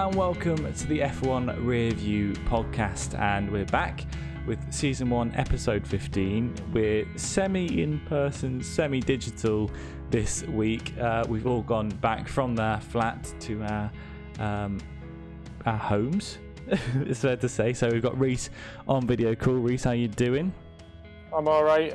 and welcome to the F1 Rearview podcast, and we're back with season 1 episode 15. We're semi-in-person, semi-digital this week. We've all gone back from their flat to our homes, it's fair to say. So we've got Reese on video call. Reese, how you doing? I'm alright.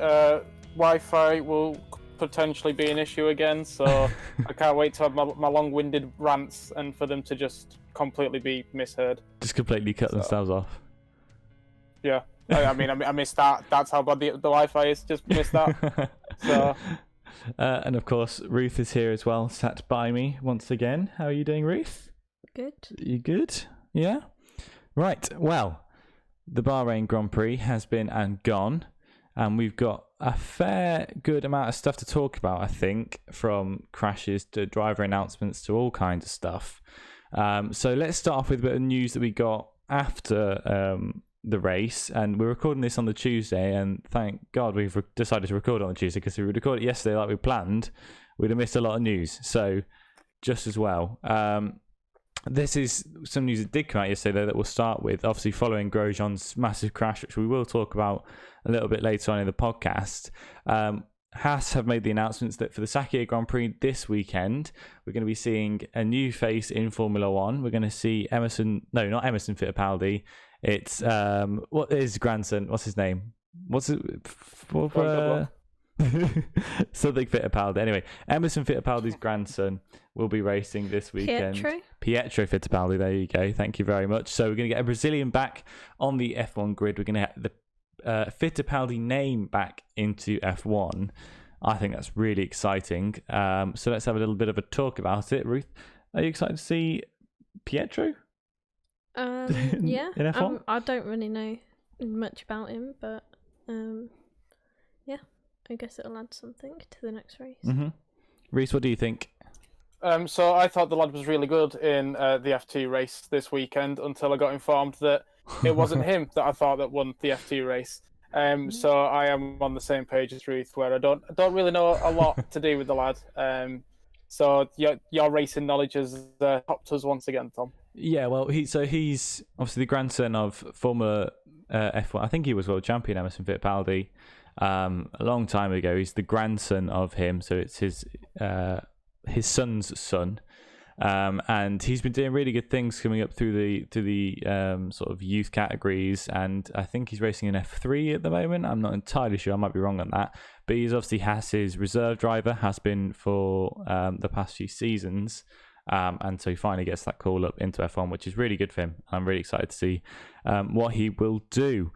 Wi-Fi will potentially be an issue again, so I can't wait to have my long-winded rants and for them to just completely be misheard. Just completely cut themselves off. Yeah, I mean, I missed that. That's how bad the Wi-Fi is. Just missed that. So, and of course, Ruth is here as well, sat by me once again. How are you doing, Ruth? Good. You good? Yeah. Right. Well, the Bahrain Grand Prix has been and gone, and we've got a fair good amount of stuff to talk about, I think, from crashes to driver announcements to all kinds of stuff. So let's start off with a bit of news that we got after the race, and we're recording this on the Tuesday, and thank God we've decided to record on the Tuesday, because if we would record it yesterday like we planned, we'd have missed a lot of news. So just as well. This is some news that did come out yesterday, though, that we'll start with. Obviously, following Grosjean's massive crash, which we will talk about a little bit later on in the podcast, Haas have made the announcements that for the Sakhir Grand Prix this weekend, we're going to be seeing a new face in Formula One. We're going to see not Emerson Fittipaldi. It's what is grandson? What's his name? What's it? Something Fittipaldi. Anyway, Emerson Fittipaldi's grandson will be racing this weekend. Pietro Fittipaldi. There you go. Thank you very much. So we're going to get a Brazilian back on the F1 grid. We're going to get the Fittipaldi name back into F1. I think that's really exciting. So let's have a little bit of a talk about it. Ruth, are you excited to see Pietro? Yeah. In F1? I don't really know much about him, but yeah, I guess it'll add something to the next race. Mm-hmm. Reese, what do you think? So I thought the lad was really good in the FT race this weekend until I got informed that it wasn't him that I thought that won the FT race. So I am on the same page as Ruth, where I don't really know a lot to do with the lad. So your racing knowledge has topped us once again, Tom. Yeah, well, he's obviously the grandson of former F1. I think he was world champion Emerson Fittipaldi a long time ago. He's the grandson of him, so it's his son's son, and he's been doing really good things coming up through the sort of youth categories, and I think he's racing in F3 at the moment. I'm not entirely sure, I might be wrong on that, but he's obviously Haas's reserve driver, has been for the past few seasons, and so he finally gets that call up into F1, which is really good for him. I'm really excited to see what he will do.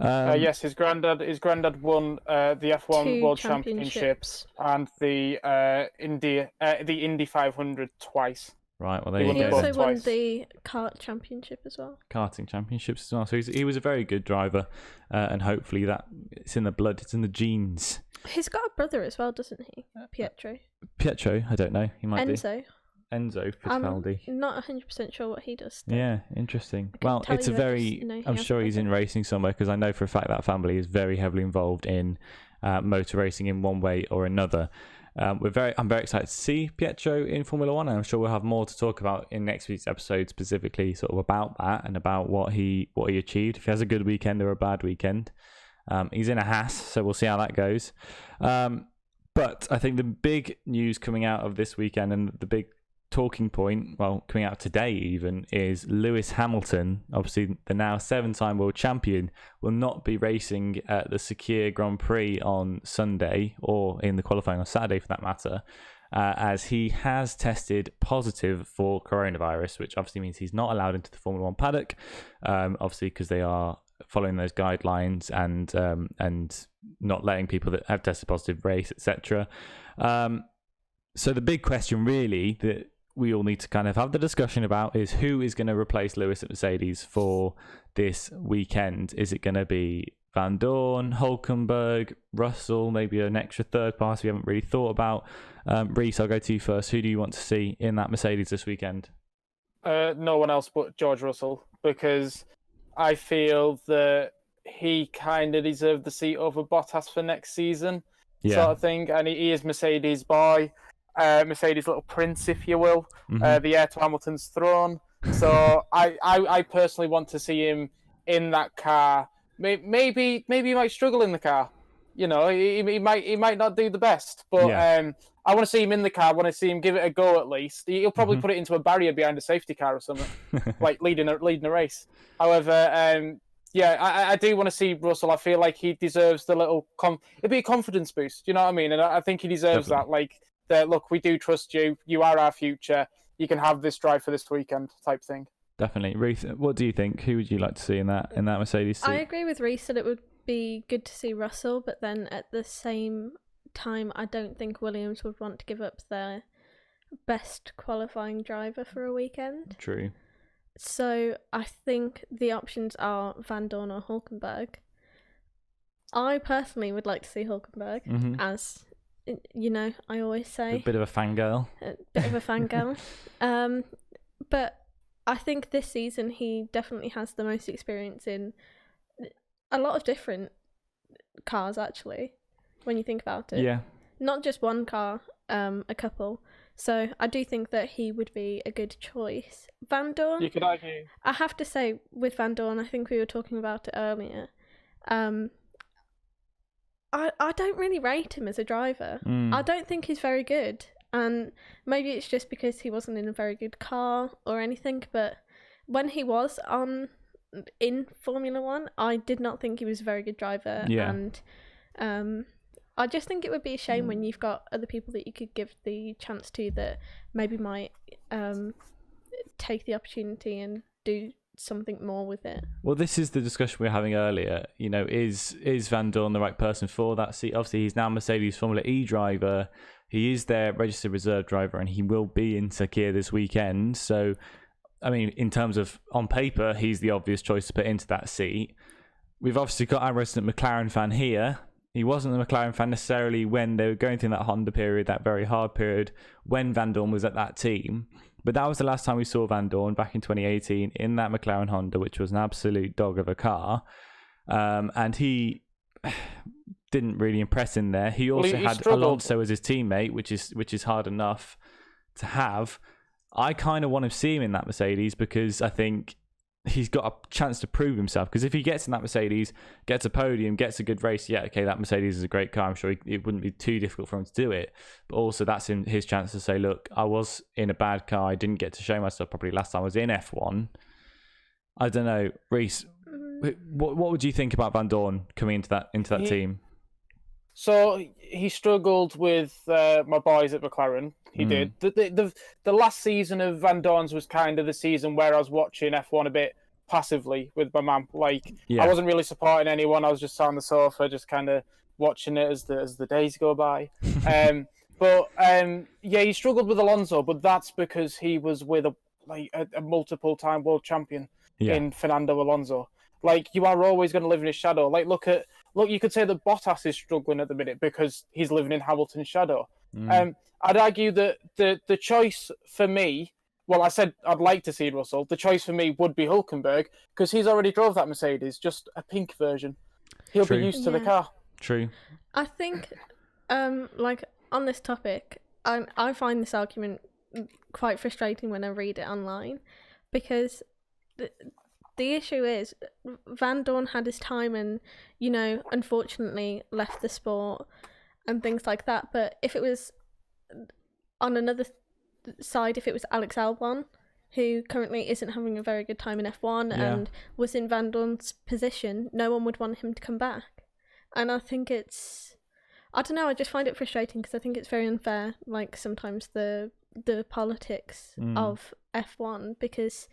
Yes, his granddad won the F1 World Championships and the Indy 500 twice. Right, well, there you go. He also won the kart championship as well. Karting championships as well. So he was a very good driver, and hopefully it's in the blood, it's in the genes. He's got a brother as well, doesn't he? Pietro. Pietro, I don't know. He might be. Enzo Fittipaldi. I'm not 100% sure what he does. Yeah, interesting. Well, it's a very... I'm sure he's in racing somewhere, because I know for a fact that family is very heavily involved in motor racing in one way or another. I'm very excited to see Pietro in Formula One, and I'm sure we'll have more to talk about in next week's episode, specifically sort of about that and about what he achieved. If he has a good weekend or a bad weekend. He's in a Haas, so we'll see how that goes. But I think the big news coming out of this weekend, and the big talking point, well, coming out today even, is Lewis Hamilton, obviously the now 7-time world champion, will not be racing at the Sakhir Grand Prix on Sunday, or in the qualifying on Saturday for that matter, as he has tested positive for coronavirus, which obviously means he's not allowed into the Formula One paddock, obviously because they are following those guidelines and not letting people that have tested positive race, etc. So the big question really that we all need to kind of have the discussion about is who is going to replace Lewis at Mercedes for this weekend. Is it going to be Van Dorn, Hulkenberg, Russell, maybe an extra third party we haven't really thought about? Reese, I'll go to you first. Who do you want to see in that Mercedes this weekend? No one else but George Russell, because I feel that he kind of deserved the seat over Bottas for next season, sort of thing. And he is Mercedes' boy. Mercedes' little prince, if you will, the heir to Hamilton's throne. So I personally want to see him in that car. Maybe he might struggle in the car. You know, he might not do the best, but I want to see him in the car. I want to see him give it a go at least. He'll probably put it into a barrier behind a safety car or something, like leading a race. However, I do want to see Russell. I feel like he deserves the little it'd be a confidence boost. You know what I mean? And I think he deserves that. Like, look, we do trust you. You are our future. You can have this drive for this weekend, type thing. Definitely, Reese. What do you think? Who would you like to see in that Mercedes seat? I agree with Reese that it would be good to see Russell, but then at the same time, I don't think Williams would want to give up their best qualifying driver for a weekend. True. So I think the options are Van Dorn or Hulkenberg. I personally would like to see Hulkenberg, as you know, I always say. A bit of a fangirl. But I think this season he definitely has the most experience in a lot of different cars, actually, when you think about it. Yeah. Not just one car, a couple. So I do think that he would be a good choice. Van Dorn, you could argue. I have to say, with Van Dorn, I think we were talking about it earlier. I don't really rate him as a driver. I don't think he's very good. And maybe it's just because he wasn't in a very good car or anything, but when he was in Formula One, I did not think he was a very good driver. Yeah. And I just think it would be a shame when you've got other people that you could give the chance to that maybe might take the opportunity and do something more with it. Well, this is the discussion we were having earlier. You know, is Van Dorn the right person for that seat? Obviously, he's now Mercedes Formula E driver. He is their registered reserve driver, and he will be in Turkey this weekend. So, I mean, in terms of on paper, he's the obvious choice to put into that seat. We've obviously got our resident McLaren fan here. He wasn't a McLaren fan necessarily when they were going through that Honda period, that very hard period, when Van Dorn was at that team. But that was the last time we saw Van Dorn, back in 2018, in that McLaren Honda, which was an absolute dog of a car. And he didn't really impress in there. He also had struggled. Alonso as his teammate, which is hard enough to have. I kind of want to see him in that Mercedes because I think he's got a chance to prove himself. Because if he gets in that Mercedes, gets a podium, gets a good race, that Mercedes is a great car. I'm sure it wouldn't be too difficult for him to do it. But also that's his chance to say, look, I was in a bad car. I didn't get to show myself properly last time I was in F1. I don't know, Reese. What would you think about Van Dorn coming into that team? So he struggled with my boys at McLaren. He did. The last season of Van Dorn's was kind of the season where I was watching F1 a bit passively with my mum. I wasn't really supporting anyone. I was just sat on the sofa, just kind of watching it as the days go by. He struggled with Alonso, but that's because he was with a multiple-time world champion in Fernando Alonso. You are always going to live in his shadow. Look, you could say that Bottas is struggling at the minute because he's living in Hamilton's shadow. I'd argue that the choice for me, well, I said I'd like to see Russell. The choice for me would be Hulkenberg because he's already drove that Mercedes, just a pink version. He'll be used to the car. True. I think, on this topic, I find this argument quite frustrating when I read it online because the issue is Van Dorn had his time and, unfortunately left the sport and things like that. But if it was on another side, if it was Alex Albon, who currently isn't having a very good time in F1 and was in Van Dorn's position, no one would want him to come back. And I think I don't know, I just find it frustrating because I think it's very unfair, sometimes the politics of F1, because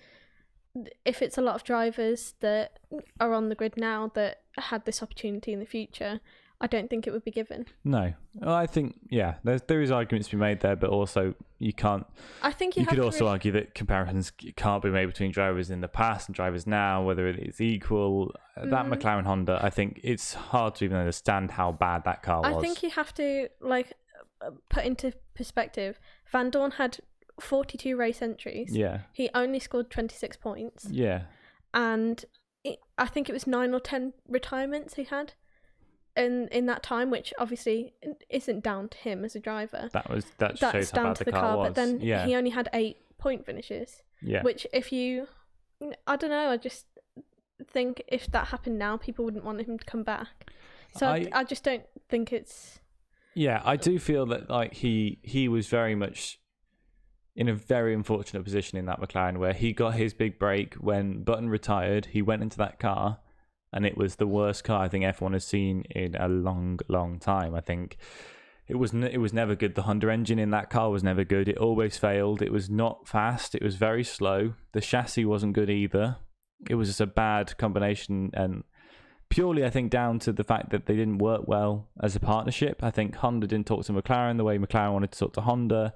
if it's a lot of drivers that are on the grid now that had this opportunity in the future, I don't think it would be given. No. Well, I think, there is arguments to be made there, but also you can't... I think you could also argue that comparisons can't be made between drivers in the past and drivers now, whether it's equal. That McLaren Honda, I think it's hard to even understand how bad that car was. I think you have to, put into perspective, Van Dorn had 42 race entries. Yeah. He only scored 26 points. Yeah. And I think it was 9 or 10 retirements he had in that time, which obviously isn't down to him as a driver. That shows how bad the car was. But then he only had 8 point finishes. Yeah. Which I don't know, I just think if that happened now, people wouldn't want him to come back. So I just don't think it's... Yeah, I do feel that like he was very much in a very unfortunate position in that McLaren, where he got his big break when Button retired. He went into that car, and it was the worst car I think F1 has seen in a long, long time. I think it was never good. The Honda engine in that car was never good. It always failed. It was not fast. It was very slow. The chassis wasn't good either. It was just a bad combination, and purely, I think, down to the fact that they didn't work well as a partnership. I think Honda didn't talk to McLaren the way McLaren wanted to talk to Honda.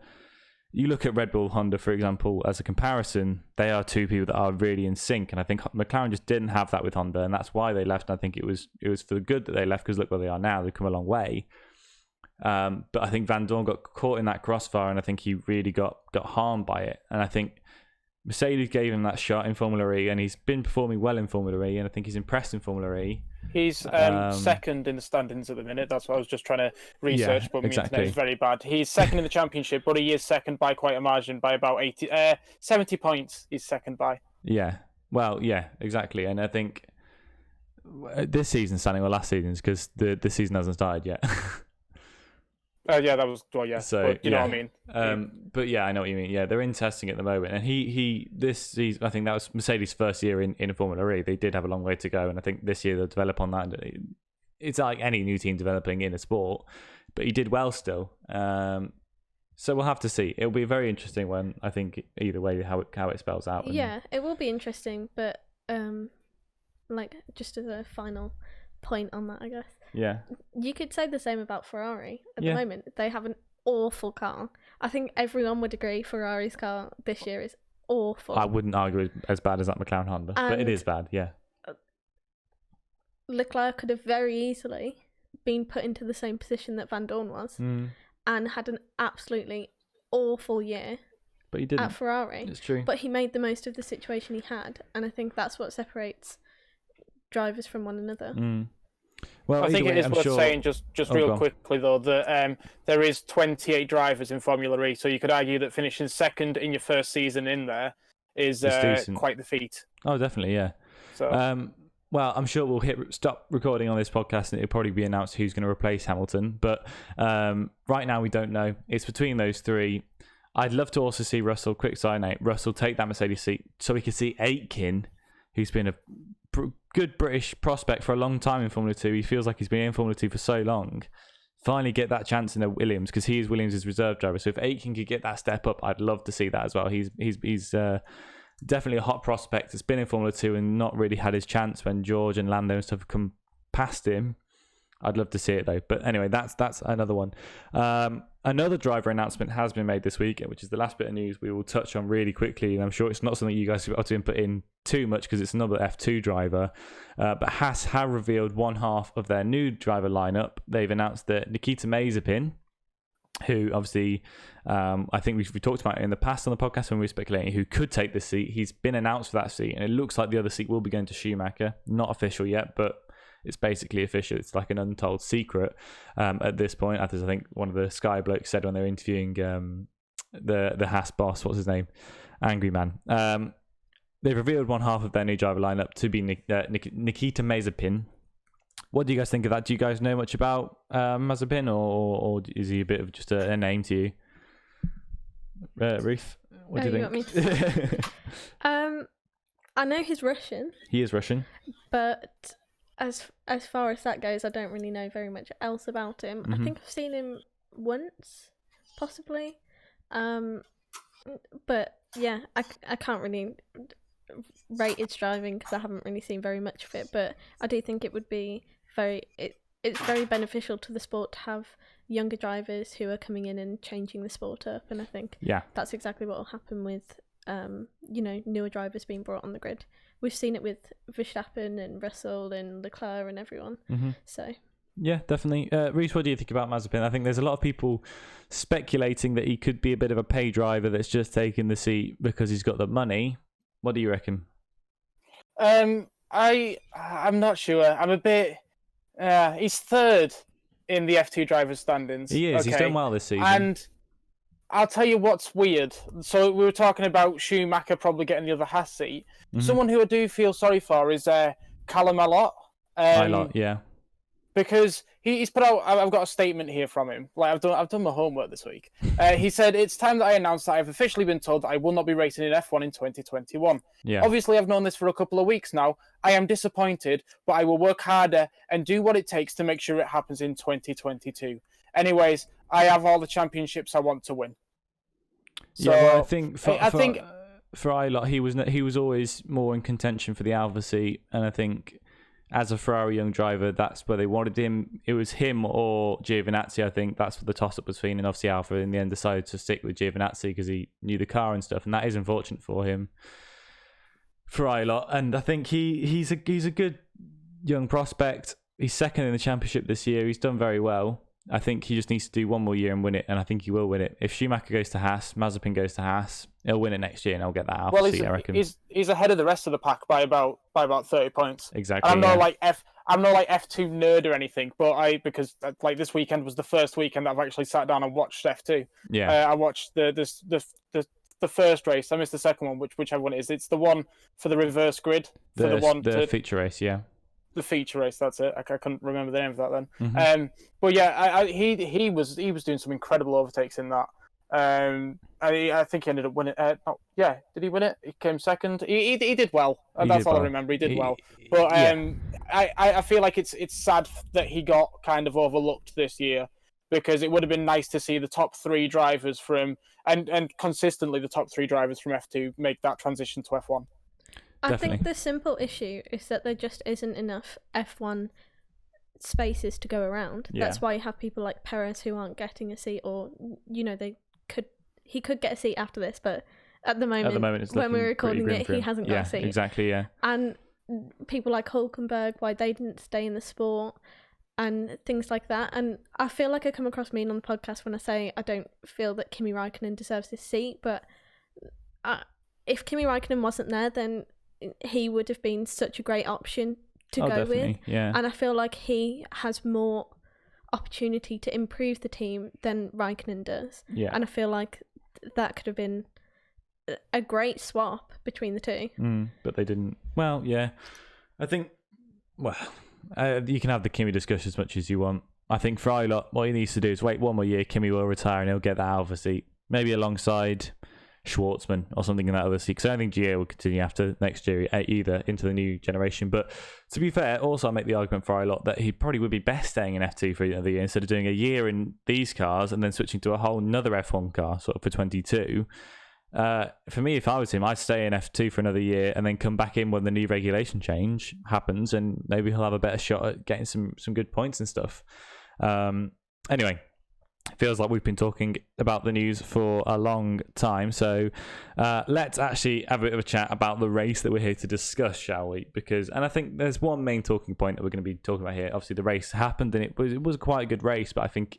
You look at Red Bull, Honda, for example, as a comparison, they are two people that are really in sync, and I think McLaren just didn't have that with Honda, and that's why they left. And I think it was for the good that they left, because look where they are now. They've come a long way. But I think Van Dorn got caught in that crossfire, and I think he really got harmed by it. And I think Mercedes gave him that shot in Formula E, and he's been performing well in Formula E, and I think he's impressed in Formula E. He's second in the standings at the minute. That's what I was just trying to research, but my internet is very bad. He's second in the championship, but he is second by quite a margin, by about 70 points. He's second by. Yeah, well, yeah, exactly. And I think this season's standing, or last season's, because the season hasn't started yet. Yeah, that was yeah. So but you know what I mean. But yeah, I know what you mean. Yeah, they're in testing at the moment, and he this season, I think that was Mercedes' first year in a Formula E. They did have a long way to go, and I think this year they'll develop on that. It's like any new team developing in a sport, but he did well still. So we'll have to see. It'll be a very interesting one, I think, either way how it spells out. Yeah, it will be interesting, but like just as a final point on that, I guess. Yeah. You could say the same about Ferrari at the moment. They have an awful car. I think everyone would agree Ferrari's car this year is awful. I wouldn't argue it's as bad as that McLaren Honda, but it is bad, yeah. Leclerc could have very easily been put into the same position that Van Dorn was and had an absolutely awful year. But he didn't. At Ferrari. It's true. But he made the most of the situation he had, and I think that's what separates drivers from one another. Well, I think it is worth saying just real quickly though that there is 28 drivers in Formula E, so you could argue that finishing second in your first season in there is quite the feat. Oh, definitely, yeah. So, well, I'm sure we'll stop recording on this podcast, and it'll probably be announced who's going to replace Hamilton. But right now, we don't know. It's between those three. I'd love to also see Russell. Quick side note: Russell take that Mercedes seat, so we could see Aitken, who's been a good British prospect for a long time in Formula 2. He feels like he's been in Formula 2 for so long. Finally get that chance in a Williams, because he is Williams' reserve driver. So if Aitken could get that step up, I'd love to see that as well. He's definitely a hot prospect. Has been in Formula 2 and not really had his chance when George and Lando and stuff have come past him. I'd love to see it though. But anyway, that's another one. Another driver announcement has been made this week, which is the last bit of news we will touch on really quickly. And I'm sure it's not something you guys have to input in too much, because it's another F2 driver. But Haas have revealed one half of their new driver lineup. They've announced that Nikita Mazepin, who obviously I think we talked about it in the past on the podcast when we were speculating who could take the seat. He's been announced for that seat, and it looks like the other seat will be going to Schumacher. Not official yet, but it's basically official. It's like an untold secret at this point. As I think one of the Sky blokes said when they were interviewing the Haas boss, what's his name? Angry Man. They've revealed one half of their new driver lineup to be Nikita Mazepin. What do you guys think of that? Do you guys know much about Mazepin, or is he a bit of just a name to you? Ruth, what do you think? Want me to I know he's Russian. He is Russian. But as far as that goes, I don't really know very much else about him. I think I've seen him once, possibly. But yeah, I can't really rate his driving because I haven't really seen very much of it. But I do think it would be it's very beneficial to the sport to have younger drivers who are coming in and changing the sport up. And I think that's exactly what will happen with newer drivers being brought on the grid. We've seen it with Verstappen and Russell and Leclerc and everyone. So yeah, definitely. Reece, what do you think about Mazepin? I think there's a lot of people speculating that he could be a bit of a pay driver that's just taking the seat because he's got the money. What do you reckon? I'm not sure. I'm a bit. He's third in the F2 drivers' standings. He is. Okay. He's done well this season. And I'll tell you what's weird. So we were talking about Schumacher probably getting the other Haas seat. Mm-hmm. Someone who I do feel sorry for is Callum Alott. Yeah. Because he's put out. I've got a statement here from him. Like I've done my homework this week. He said, "It's time that I announce that I've officially been told that I will not be racing in F1 in 2021. Yeah. Obviously, I've known this for a couple of weeks now. I am disappointed, but I will work harder and do what it takes to make sure it happens in 2022. Anyways, I have all the championships I want to win." So, yeah, well, I think for Ilott, he was always more in contention for the Alfa seat, and I think as a Ferrari young driver, that's where they wanted him. It was him or Giovinazzi. I think that's what the toss-up was between, and obviously Alfa in the end decided to stick with Giovinazzi because he knew the car and stuff, and that is unfortunate for him. For Ilott, and I think he's a good young prospect. He's second in the championship this year. He's done very well. I think he just needs to do one more year and win it, and I think he will win it. If Schumacher goes to Haas, Mazepin goes to Haas, he'll win it next year, and he'll get that Alfa seat, I reckon. He's ahead of the rest of the pack by about 30 points. Exactly. And I'm not like F2 nerd or anything, but because like this weekend was the first weekend that I've actually sat down and watched F2. Yeah. I watched the first race. I missed the second one, whichever one it is. It's the one for the reverse grid. The feature race, yeah. The feature race, that's it. I couldn't remember the name of that then. Mm-hmm. But yeah, he was doing some incredible overtakes in that. I think he ended up winning. Did he win it? He came second. He did well. That's all I remember. He did well. But I feel like it's sad that he got kind of overlooked this year, because it would have been nice to see the top three drivers and consistently the top three drivers from F2 make that transition to F1. I think the simple issue is that there just isn't enough F1 spaces to go around. Yeah. That's why you have people like Perez who aren't getting a seat, or he could get a seat after this, but at the moment it's when we're recording it, he hasn't got a seat. Exactly, yeah. And people like Hulkenberg, why they didn't stay in the sport and things like that. And I feel like I come across mean on the podcast when I say I don't feel that Kimi Raikkonen deserves this seat, but if Kimi Raikkonen wasn't there, then he would have been such a great option to go with. Yeah. And I feel like he has more opportunity to improve the team than Raikkonen does. Yeah. And I feel like that could have been a great swap between the two. But they didn't. Well, yeah. I think, you can have the Kimi discussion as much as you want. I think for Ilott, what he needs to do is wait one more year. Kimi will retire and he'll get that Alfa seat. Maybe alongside Schwartzman or something in that other seat, because I don't think GA will continue after next year either into the new generation. But to be fair, also I make the argument for Ilott that he probably would be best staying in F2 for another year instead of doing a year in these cars and then switching to a whole another F1 car sort of for 22. For me, if I was him, I'd stay in F2 for another year and then come back in when the new regulation change happens, and maybe he'll have a better shot at getting some good points and stuff. Anyway, feels like we've been talking about the news for a long time, so let's actually have a bit of a chat about the race that we're here to discuss, shall we? And I think there's one main talking point that we're going to be talking about here. Obviously, the race happened, and it was quite a good race, but I think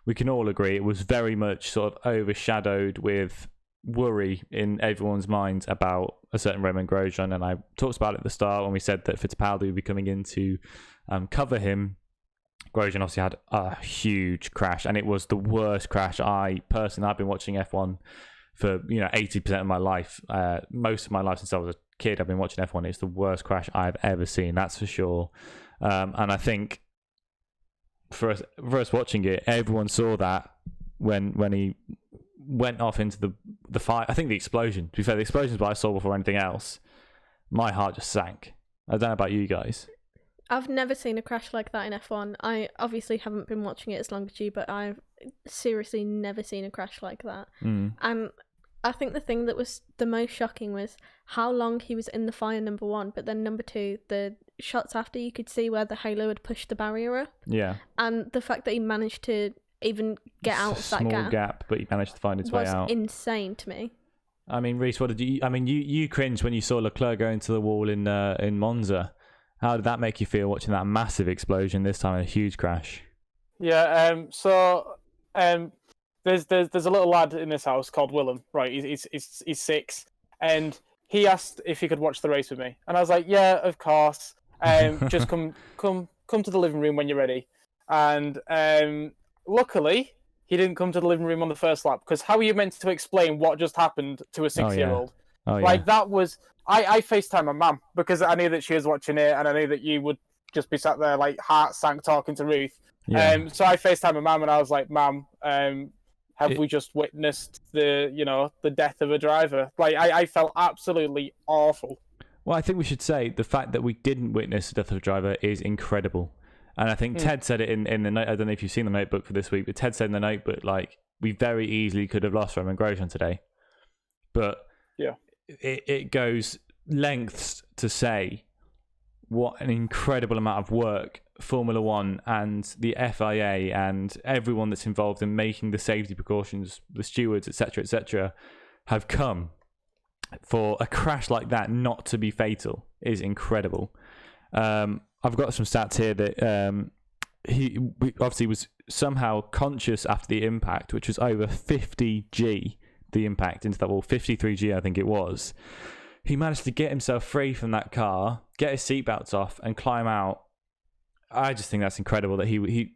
we can all agree it was very much sort of overshadowed with worry in everyone's minds about a certain Romain Grosjean, and I talked about it at the start when we said that Fittipaldi would be coming in to cover him. Grosjean obviously had a huge crash, and it was the worst crash. I've been watching F1 for 80% of my life, most of my life since I was a kid. I've been watching F1. It's the worst crash I've ever seen, that's for sure. And I think for us watching it, everyone saw that when he went off into the fire. I think the explosion. To be fair, the explosion is what I saw before anything else. My heart just sank. I don't know about you guys. I've never seen a crash like that in F1. I obviously haven't been watching it as long as you, but I've seriously never seen a crash like that. And I think the thing that was the most shocking was how long he was in the fire, number one, but then number two, the shots after, you could see where the halo had pushed the barrier up. Yeah. And the fact that he managed to even get out of that small gap, but he managed to find his way out. Was insane to me. I mean, Reese, what did you? I mean, you cringed when you saw Leclerc go into the wall in Monza. How did that make you feel watching that massive explosion this time, a huge crash? Yeah. There's a little lad in this house called Willem. Right. He's 6, and he asked if he could watch the race with me, and I was like, yeah, of course. Just come to the living room when you're ready. And luckily, he didn't come to the living room on the first lap. Because how are you meant to explain what just happened to a 6-year-old? Oh, yeah. Like, that was... I FaceTime my mum because I knew that she was watching it, and I knew that you would just be sat there, like, heart sank talking to Ruth. Yeah. So I FaceTime my mum, and I was like, Mum, have we just witnessed the death of a driver? Like, I felt absolutely awful. Well, I think we should say the fact that we didn't witness the death of a driver is incredible. And I think Ted said it in the note. I don't know if you've seen the notebook for this week, but Ted said in the notebook, like, we very easily could have lost BahrainGrand today. But yeah, it goes lengths to say what an incredible amount of work Formula One and the FIA and everyone that's involved in making the safety precautions, the stewards, etc., have come for a crash like that not to be fatal is incredible. I've got some stats here that he obviously was somehow conscious after the impact, which was over 50 G, the impact into that wall, 53 G I think it was. He managed to get himself free from that car, get his seatbelts off, and climb out. I just think that's incredible that he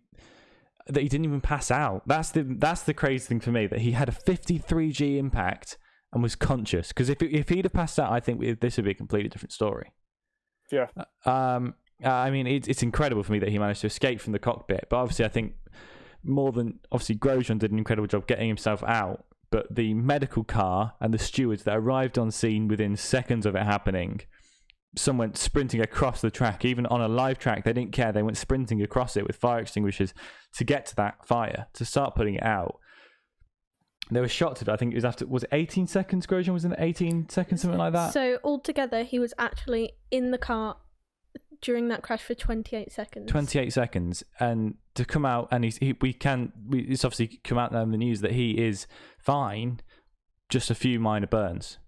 didn't even pass out. That's the crazy thing for me, that he had a 53 G impact and was conscious. Because if he'd have passed out, I think this would be a completely different story. Yeah. I mean, it's incredible for me that he managed to escape from the cockpit. But obviously, I think more than obviously Grosjean did an incredible job getting himself out. But the medical car and the stewards that arrived on scene within seconds of it happening, some went sprinting across the track. Even on a live track, they didn't care. They went sprinting across it with fire extinguishers to get to that fire, to start putting it out. They were shot to, I think it was it 18 seconds? Grosjean was in 18 seconds, something like that? So altogether, he was actually in the car during that crash for 28 seconds. 28 seconds. And to come out, and it's obviously come out now in the news that he is fine, just a few minor burns.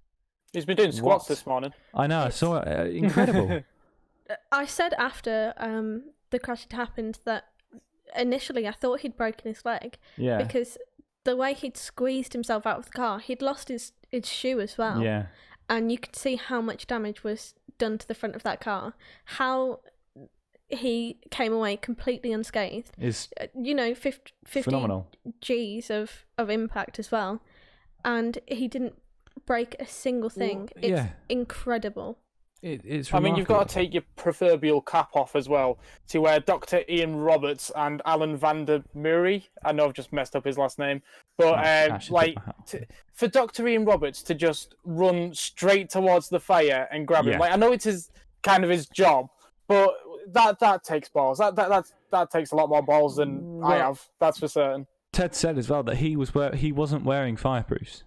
He's been doing squats this morning. I know, I saw it. Incredible. I said after the crash had happened that initially I thought he'd broken his leg. Yeah. Because the way he'd squeezed himself out of the car, he'd lost his shoe as well. Yeah. And you could see how much damage was done to the front of that car. How he came away completely unscathed is 50 phenomenal. G's of impact as well, and he didn't break a single thing. It's incredible. It's remarkable. I mean, you've got to take your proverbial cap off as well to where Dr. Ian Roberts and Alan van der Murray, I know I've just messed up his last name, but for Dr. Ian Roberts to just run straight towards the fire and grab him, like, I know it's his job, but that takes balls. That takes a lot more balls than I have. That's for certain. Ted said as well that he wasn't wearing fireproofs.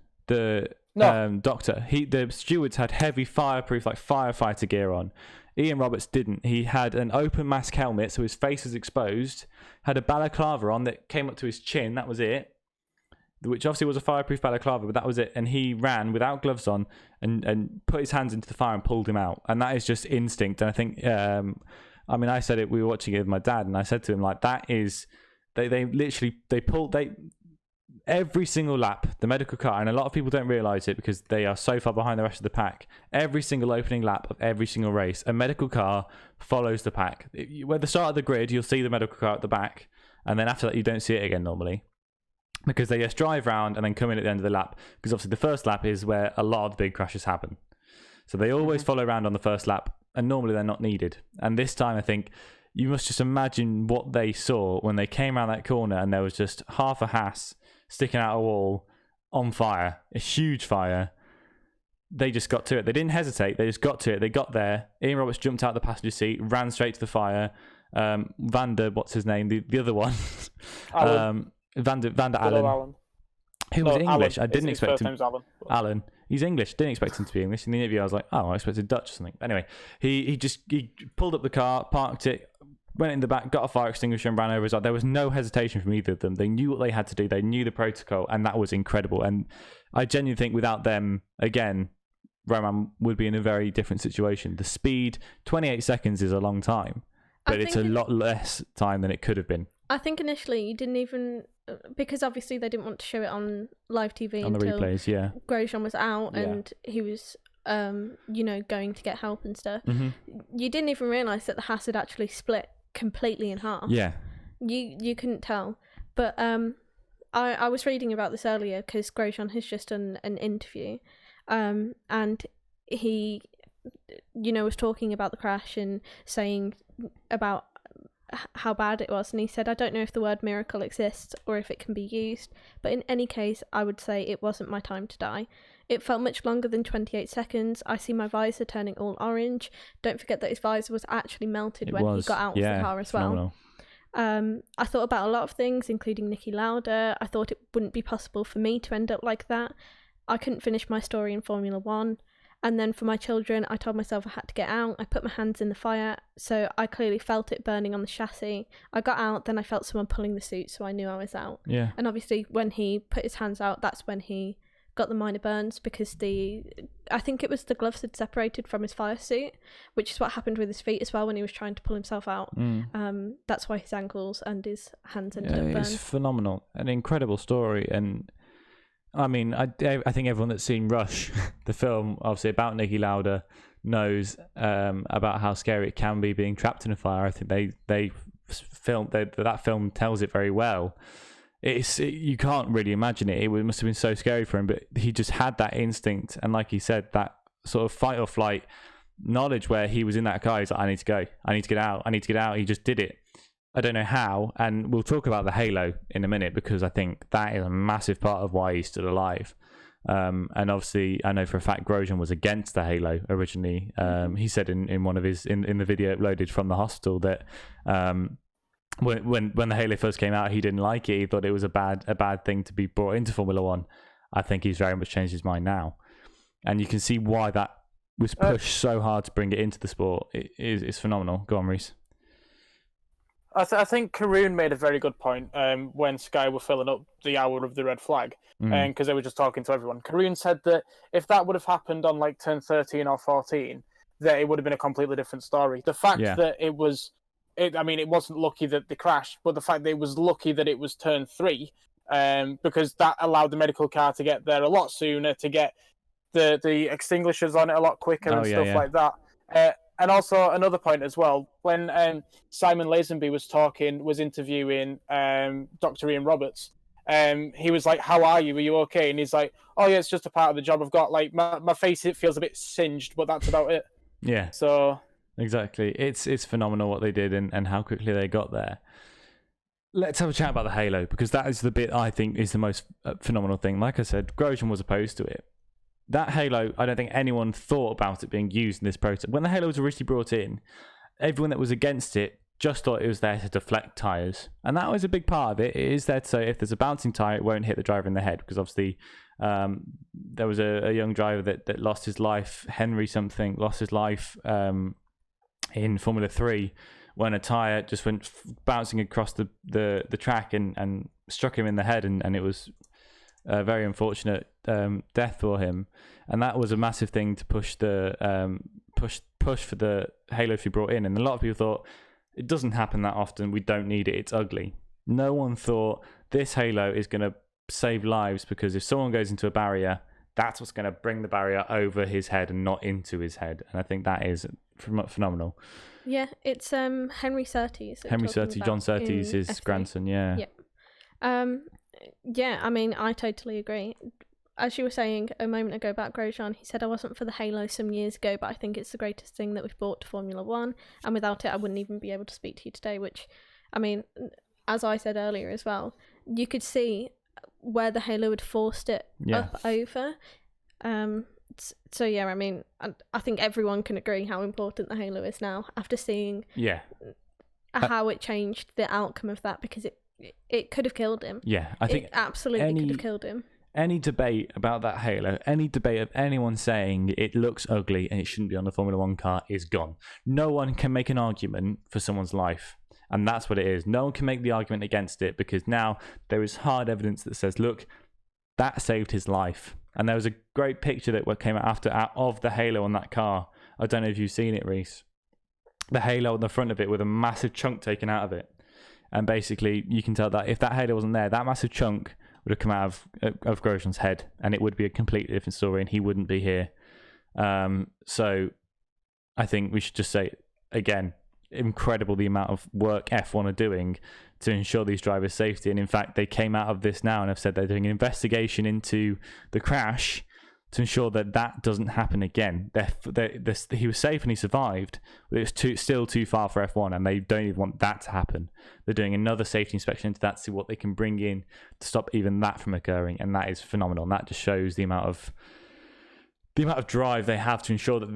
Doctor, the stewards had heavy fireproof, like firefighter gear on. Ian Roberts didn't. He had an open mask helmet, so his face was exposed. Had a balaclava on that came up to his chin. That was it. Which obviously was a fireproof balaclava, but that was it. And he ran without gloves on and put his hands into the fire and pulled him out. And that is just instinct. And I think, I said it. We were watching it with my dad, and I said to him, like, that is. They pulled every single lap, the medical car, and a lot of people don't realise it because they are so far behind the rest of the pack. Every single opening lap of every single race, a medical car follows the pack. At the start of the grid, you'll see the medical car at the back, and then after that, you don't see it again normally because they just drive round and then come in at the end of the lap. Because obviously, the first lap is where a lot of the big crashes happen, so they always follow around on the first lap, and normally they're not needed. And this time, I think. You must just imagine what they saw when they came around that corner and there was just half a Haas sticking out a wall on fire, a huge fire. They just got to it. They didn't hesitate. They just got to it. They got there. Ian Roberts jumped out the passenger seat, ran straight to the fire. What's his name? The other one. Alan. Vander Allen. Who was English. Alan. I didn't expect him. His first name's Alan. Alan. He's English. Didn't expect him to be English. In the interview, I was like, I expected Dutch or something. But anyway, he pulled up the car, parked it, went in the back, got a fire extinguisher and ran over his eye. There was no hesitation from either of them. They knew what they had to do. They knew the protocol, and that was incredible. And I genuinely think without them, again, Roman would be in a very different situation. The speed, 28 seconds is a long time, but it's a lot less time than it could have been. I think initially you didn't even... Because obviously they didn't want to show it on live TV on the replays, yeah. Grosjean was out and he was... going to get help and stuff. Mm-hmm. You didn't even realise that the Haas had actually split completely in half. Yeah. You couldn't tell. But I was reading about this earlier because Grosjean has just done an interview, and he, was talking about the crash and saying about how bad it was, and he said, I don't know if the word miracle exists or if it can be used, but in any case I would say it wasn't my time to die. It felt much longer than 28 seconds. I see my visor turning all orange. Don't forget that his visor was actually melted he got out of the car as well. I thought about a lot of things, including Niki Lauda. I thought it wouldn't be possible for me to end up like that. I couldn't finish my story in Formula 1. And then for my children, I told myself I had to get out. I put my hands in the fire, so I clearly felt it burning on the chassis. I got out, then I felt someone pulling the suit, so I knew I was out. Yeah. And obviously when he put his hands out, that's when he got the minor burns, because I think it was the gloves had separated from his fire suit, which is what happened with his feet as well when he was trying to pull himself out. That's why his ankles and his hands ended up burned. It's phenomenal. An incredible story. And I mean, I think everyone that's seen Rush, the film, obviously about Niki Lauda, knows about how scary it can be being trapped in a fire. I think that film tells it very well. You can't really imagine it. It must have been so scary for him, but he just had that instinct, and like he said, that sort of fight or flight knowledge where he was in that car. He's like, I need to go. I need to get out. I need to get out. He just did it. I don't know how, and we'll talk about the halo in a minute, because I think that is a massive part of why he's still alive. And obviously, I know for a fact Grosjean was against the halo originally. He said in one of his in the video uploaded from the hospital that when the halo first came out, he didn't like it. He thought it was a bad thing to be brought into Formula 1. I think he's very much changed his mind now, and you can see why that was pushed so hard to bring it into the sport. It's phenomenal. Go on, Reese. I think Karun made a very good point when Sky were filling up the hour of the red flag, because they were just talking to everyone. Karun said that if that would have happened on like turn 13 or 14, that it would have been a completely different story. The fact that it wasn't lucky that they crashed, but the fact that it was lucky that it was turn 3, because that allowed the medical car to get there a lot sooner, to get the extinguishers on it a lot quicker like that. And also another point as well, when Simon Lazenby was interviewing Dr. Ian Roberts, he was like, how are you? Are you okay? And he's like, oh yeah, it's just a part of the job. I've got like my face, it feels a bit singed, but that's about it. Yeah. So exactly. It's phenomenal what they did and how quickly they got there. Let's have a chat about the halo, because that is the bit I think is the most phenomenal thing. Like I said, Grosjean was opposed to it. That halo, I don't think anyone thought about it being used in this process. When the halo was originally brought in, everyone that was against it just thought it was there to deflect tyres. And that was a big part of it. It is there to say if there's a bouncing tyre, it won't hit the driver in the head. Because obviously there was a young driver that lost his life, Henry something, lost his life in Formula 3 when a tyre just went bouncing across the track and struck him in the head. And it was a very unfortunate death for him, and that was a massive thing to push the push for the halo to be brought in. And a lot of people thought it doesn't happen that often, we don't need it, it's ugly. No one thought this halo is going to save lives, because if someone goes into a barrier, that's what's going to bring the barrier over his head and not into his head. And I think that is phenomenal. Yeah, it's Henry Surtees. John Surtees, his F3. Grandson. Yeah. Yeah, I mean, I totally agree. As you were saying a moment ago about Grosjean, he said, I wasn't for the halo some years ago, but I think it's the greatest thing that we've brought to Formula 1, and without it, I wouldn't even be able to speak to you today, which, I mean, as I said earlier as well, you could see where the halo had forced it up over. So, yeah, I mean, I think everyone can agree how important the halo is now, after seeing how it changed the outcome of that, because it could have killed him. Yeah, I think it absolutely could have killed him. Any debate about that halo, any debate of anyone saying it looks ugly and it shouldn't be on the Formula 1 car is gone. No one can make an argument for someone's life, and that's what it is. No one can make the argument against it, because now there is hard evidence that says, look, that saved his life. And there was a great picture that came out of the halo on that car. I don't know if you've seen it, Reese. The halo on the front of it with a massive chunk taken out of it. And basically, you can tell that if that halo wasn't there, that massive chunk would have come out of Grosjean's head, and it would be a completely different story, and he wouldn't be here. So I think we should just say, again, incredible the amount of work F1 are doing to ensure these drivers' safety. And in fact, they came out of this now and have said they're doing an investigation into the crash to ensure that that doesn't happen again. He was safe and he survived, but it was still too far for F1, and they don't even want that to happen. They're doing another safety inspection into that to see what they can bring in to stop even that from occurring, and that is phenomenal. And that just shows the amount of drive they have to ensure that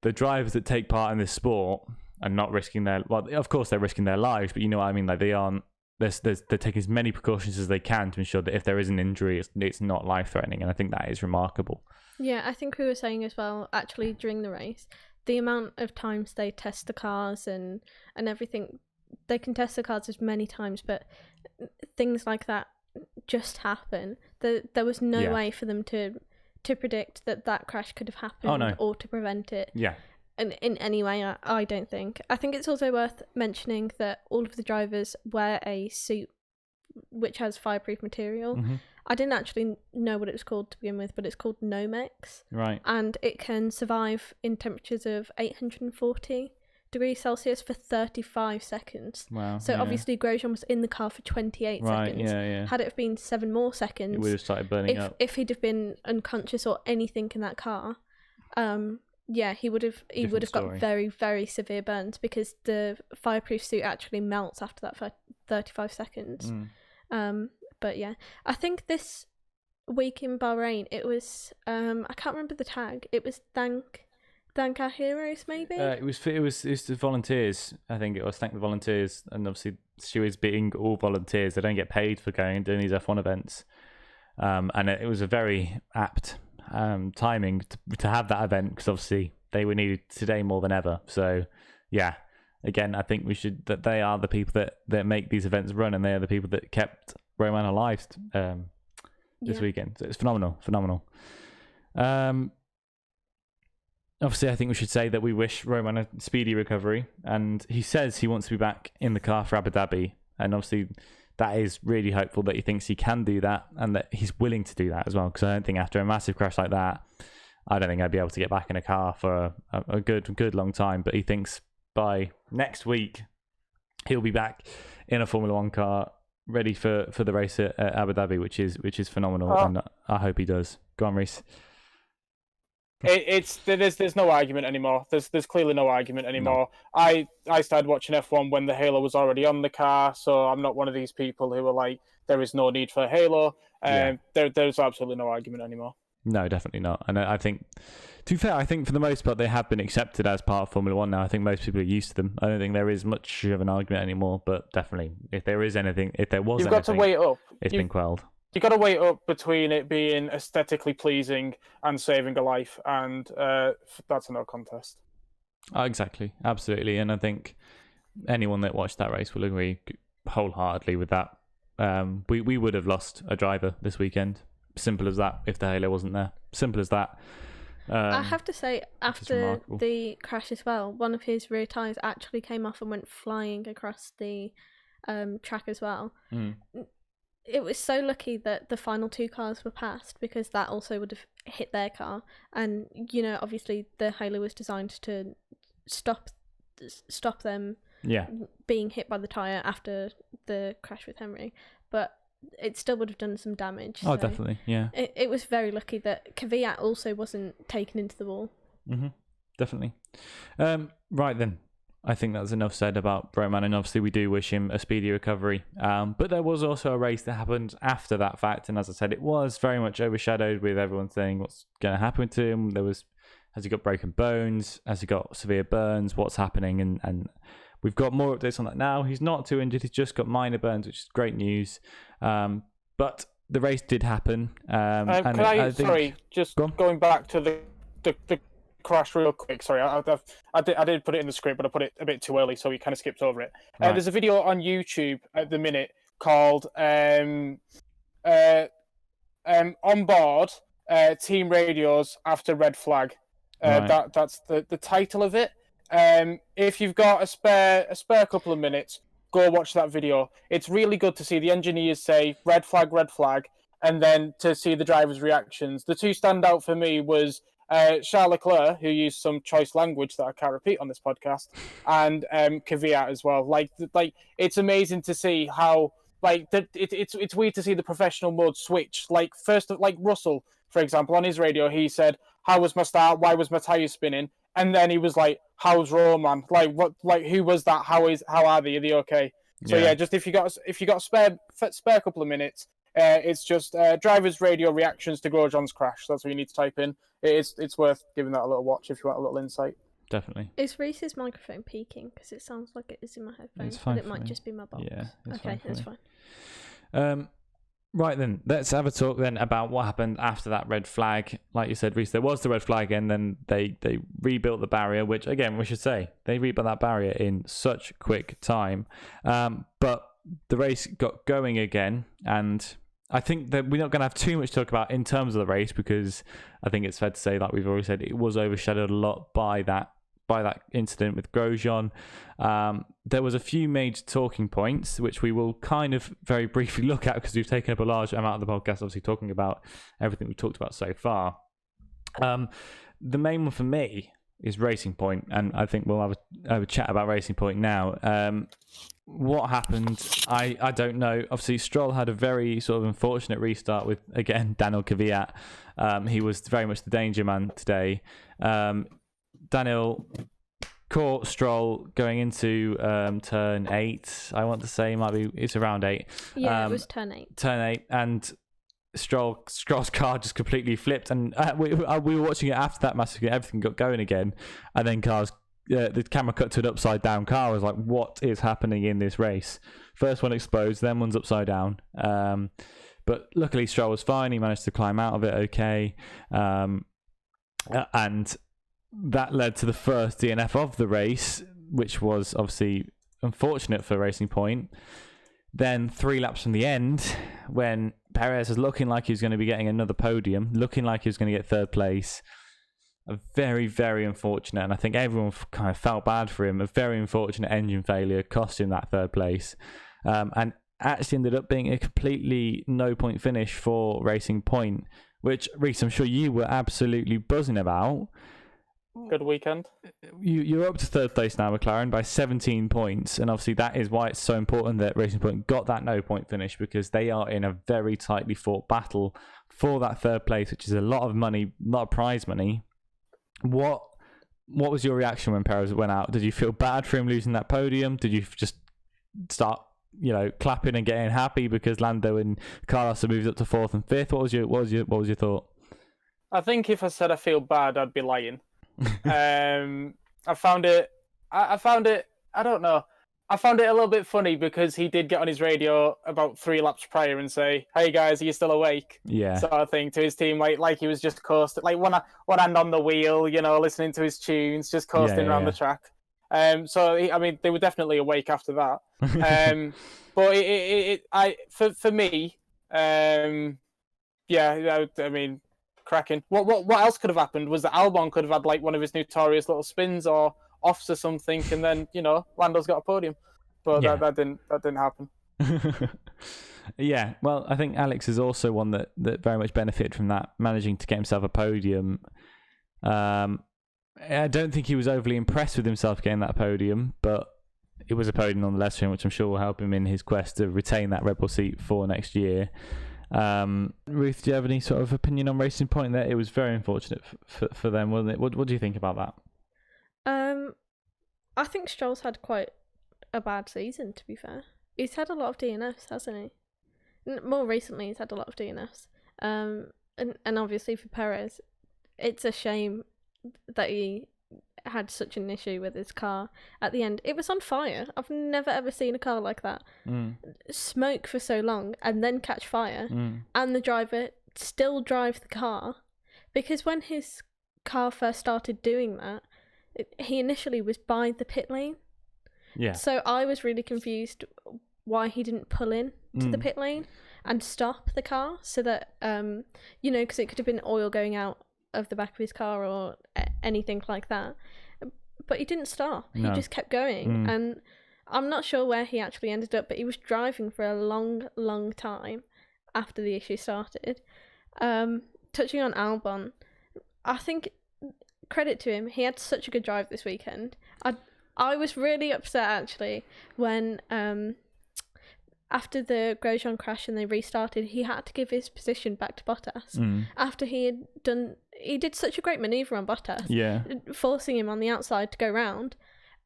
the drivers that take part in this sport are not risking their, well, of course they're risking their lives, but you know what I mean, like they're taking as many precautions as they can to ensure that if there is an injury, it's not life-threatening, and I think that is remarkable. Yeah, I think we were saying as well, actually, during the race, the amount of times they test the cars and everything, they can test the cars as many times, but things like that just happen. There was no way for them to predict that crash could have happened or to prevent it. Yeah. In any way, I don't think. I think it's also worth mentioning that all of the drivers wear a suit which has fireproof material. Mm-hmm. I didn't actually know what it was called to begin with, but it's called Nomex. Right. And it can survive in temperatures of 840 degrees Celsius for 35 seconds. Wow. So obviously Grosjean was in the car for 28 seconds. Yeah. Had it have been 7 more seconds, it would have started burning up. If he'd have been unconscious or anything in that car, he would have got very, very severe burns, because the fireproof suit actually melts after that for 35 seconds. But yeah, I think this week in Bahrain, it was I can't remember the tag. It was thank our heroes, maybe. It was the volunteers. I think it was thank the volunteers, and obviously stewards being all volunteers, they don't get paid for going and doing these F1 events. And it was a very apt timing to have that event, because obviously they were needed today more than ever. So yeah, again, I think that they are the people that make these events run, and they are the people that kept Roman alive this weekend. So it's phenomenal. Obviously, I think we should say that we wish Roman a speedy recovery, and he says he wants to be back in the car for Abu Dhabi, and obviously that is really hopeful that he thinks he can do that, and that he's willing to do that as well, because I don't think after a massive crash like that, I don't think I'd be able to get back in a car for a good long time. But he thinks by next week he'll be back in a Formula One car, ready for the race at Abu Dhabi, which is phenomenal, and I hope he does. Go on, Reese. There's no argument anymore. There's clearly no argument anymore. No. I started watching F1 when the halo was already on the car, so I'm not one of these people who are like, there is no need for halo. There's absolutely no argument anymore. No, definitely not. And I think, to be fair, I think for the most part they have been accepted as part of Formula One now. I think most people are used to them. I don't think there is much of an argument anymore, but definitely, if there was anything, you've got to weigh it up. It's been quelled. You've got to weigh up between it being aesthetically pleasing and saving a life, and that's a no contest. Exactly, absolutely. And I think anyone that watched that race will agree wholeheartedly with that. We would have lost a driver this weekend. Simple as that, if the halo wasn't there. Simple as that. I have to say, after the crash as well, one of his rear tyres actually came off and went flying across the track as well. It was so lucky that the final 2 cars were passed, because that also would have hit their car. And, obviously the halo was designed to stop them being hit by the tyre after the crash with Henry. But it still would have done some damage. Oh, so definitely, yeah. It was very lucky that Kvyat also wasn't taken into the wall. Mm-hmm. Definitely. Right then. I think that's enough said about Roman, and obviously we do wish him a speedy recovery. But there was also a race that happened after that fact, and as I said, it was very much overshadowed with everyone saying what's going to happen to him. Has he got broken bones? Has he got severe burns? What's happening? And we've got more updates on that now. He's not too injured. He's just got minor burns, which is great news. But the race did happen. Going back to the crash real quick. Sorry, I did put it in the script, but I put it a bit too early, so we kind of skipped over it. Right. There's a video on YouTube at the minute called "On Board Team Radios After Red Flag." Right. That's the title of it. If you've got a spare couple of minutes, go watch that video. It's really good to see the engineers say red flag, and then to see the drivers' reactions. The 2 stand out for me was Charles Leclerc, who used some choice language that I can't repeat on this podcast, and Kvyat as well. Like it's amazing to see how it's weird to see the professional mode switch. Like first, like Russell, for example, on his radio, he said, "How was my start? Why was my tire spinning?" And then he was like, "How's Roman? Like what? Like who was that? How are they? Are they okay?" So yeah, just if you got a spare couple of minutes, it's just driver's radio reactions to Grosjean's crash. That's what you need to type in. It's worth giving that a little watch if you want a little insight. Definitely. Is Reese's microphone peaking? Because it sounds like it is in my headphones, but it might just be my box. Yeah. Okay, that's fine. Right then, let's have a talk then about what happened after that red flag. Like you said, Reese, there was the red flag, and then they rebuilt the barrier, which again we should say they rebuilt that barrier in such quick time. But the race got going again, and I think that we're not going to have too much to talk about in terms of the race, because I think it's fair to say, like we've already said, it was overshadowed a lot by that incident with Grosjean. There was a few major talking points which we will kind of very briefly look at, because we've taken up a large amount of the podcast obviously talking about everything we've talked about so far. The main one for me is Racing Point, and I think we'll have a chat about Racing Point now. What happened, I don't know. Obviously Stroll had a very sort of unfortunate restart with, again, Daniel Kvyat. He was very much the danger man today. Daniel caught Stroll going into turn 8. I want to say it's around 8. Yeah, it was turn 8. Turn 8, and Stroll's car just completely flipped, and we were watching it after that massacre. Everything got going again, and then the camera cut to an upside down car. I was like, what is happening in this race? First one explodes, then one's upside down. But luckily Stroll was fine. He managed to climb out of it okay, and that led to the first DNF of the race, which was obviously unfortunate for Racing Point. Then 3 laps from the end, when Perez was looking like he was going to be getting another podium, looking like he was going to get 3rd place, a very, very unfortunate, and I think everyone kind of felt bad for him, a very unfortunate engine failure cost him that 3rd place, and actually ended up being a completely no-point finish for Racing Point, which, Reece, I'm sure you were absolutely buzzing about. Good weekend. You're up to 3rd place now, McLaren, by 17 points, and obviously that is why it's so important that Racing Point got that no-point finish, because they are in a very tightly fought battle for that 3rd place, which is a lot of money, a lot of prize money. What was your reaction when Perez went out? Did you feel bad for him losing that podium? Did you just start, clapping and getting happy because Lando and Carlos have moved up to 4th and 5th? What was your thought? I think if I said I feel bad, I'd be lying. I found it. I don't know. I found it a little bit funny because he did get on his radio about 3 laps prior and say, "Hey guys, are you still awake?" Yeah. Sort of thing to his team, like he was just coasting, like one hand on the wheel, listening to his tunes, just coasting around the track. So they were definitely awake after that. But for me, cracking. What else could have happened was that Albon could have had like one of his notorious little spins or offs or something, and then Lando's got a podium, but that didn't happen. Yeah, well, I think Alex is also one that very much benefited from that, managing to get himself a podium. I don't think he was overly impressed with himself getting that podium, but it was a podium nonetheless for him, which I'm sure will help him in his quest to retain that Red Bull seat for next year. Ruth, do you have any sort of opinion on Racing Point there? It was very unfortunate for them, wasn't it? What do you think about that? I think Stroll's had quite a bad season, to be fair. He's had a lot of DNFs, hasn't he? More recently, he's had a lot of DNFs. And obviously for Perez, it's a shame that he had such an issue with his car at the end. It was on fire. I've never ever seen a car like that. Smoke for so long and then catch fire, and the driver still drive the car, because when his car first started doing that, he initially was by the pit lane. Yeah. So I was really confused why he didn't pull in to the pit lane and stop the car, so that because it could have been oil going out of the back of his car or anything like that, but he didn't stop. He just kept going, and I'm not sure where he actually ended up, but he was driving for a long time after the issue started. Touching on Albon, I think credit to him, he had such a good drive this weekend. I was really upset actually when after the Grosjean crash and they restarted, he had to give his position back to Bottas after he did such a great manoeuvre on Bottas, forcing him on the outside to go round,